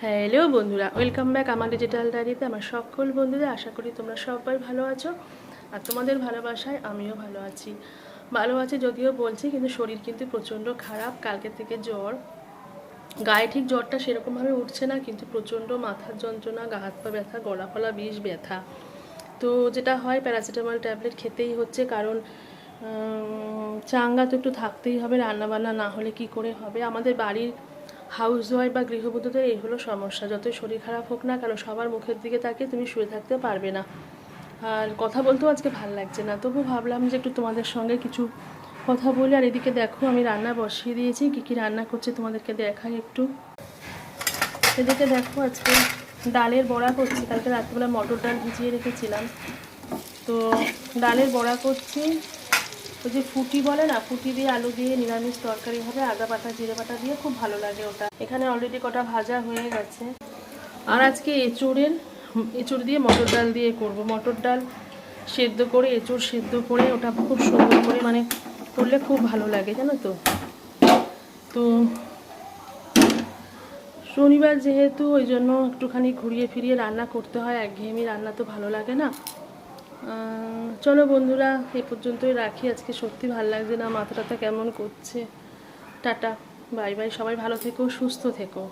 Hello বন্ধুরা, welcome back আমার digital ডায়েরিতে। আমার সকল বন্ধুদের আশা করি তোমরা সবাই ভালো আছো, আর তোমাদের ভালোবাসায় আমিও ভালো আছি যদিও বলছি, কিন্তু শরীর কিন্তু প্রচণ্ড খারাপ। কালকে থেকে জ্বর, গায়ে ঠিক জ্বরটা সেরকমভাবে উঠছে না, কিন্তু প্রচণ্ড মাথার যন্ত্রণা, গা হাত পা ব্যথা, গলা ফলা বেশ ব্যথা। তো যেটা হয়, প্যারাসিটামল ট্যাবলেট খেতেই হচ্ছে, কারণ চাঙ্গা তো একটু থাকতেই হবে, রান্নাবান্না না হলে কি করে হবে। আমাদের বাড়ির হাউস ওয়াইফ বা গৃহবধূদের এই হলো সমস্যা, যতই শরীর খারাপ হোক না কেন সবার মুখের দিকে তাকিয়ে তুমি শুয়ে থাকতে পারবে না। আর কথা বলতেও আজকে ভাল লাগছে না, তবু ভাবলাম যে একটু তোমাদের সঙ্গে কিছু কথা বলি। আর এদিকে দেখো আমি রান্না বসিয়ে দিয়েছি, কী কী রান্না করছি তোমাদেরকে দেখাই একটু। এদিকে দেখো আজকে ডালের বড়া করছি, কালকে রাত্রিবেলা মটর ডাল ভিজিয়ে রেখেছিলাম, তো ডালের বড়া করছি। ওই যে ফুটি বলে না, ফুটি দিয়ে আলু দিয়ে নিরামিষ তরকারি হবে, আদা বাটা জিরে বাটা দিয়ে, খুব ভালো লাগে ওটা। এখানে অলরেডি কটা ভাজা হয়ে গেছে। আর আজকে এঁচড় দিয়ে মটর ডাল দিয়ে করব। মটর ডাল সেদ্ধ করে, এঁচড় সেদ্ধ করে, ওটা খুব সুন্দর করে মানে করলে খুব ভালো লাগে, জানো তো। তো শনিবার যেহেতু, ওই জন্য একটুখানি ঘুরিয়ে ফিরিয়ে রান্না করতে হয়, একঘেয়েমি রান্না তো ভালো লাগে না। চলো বন্ধুরা, এই পর্যন্তই রাখি। আজকে সত্যি ভালো লাগছে না, মাথা টাথা কেমন করছে। টাটা, বাই বাই, সবাই ভালো থেকো, সুস্থ থেকো।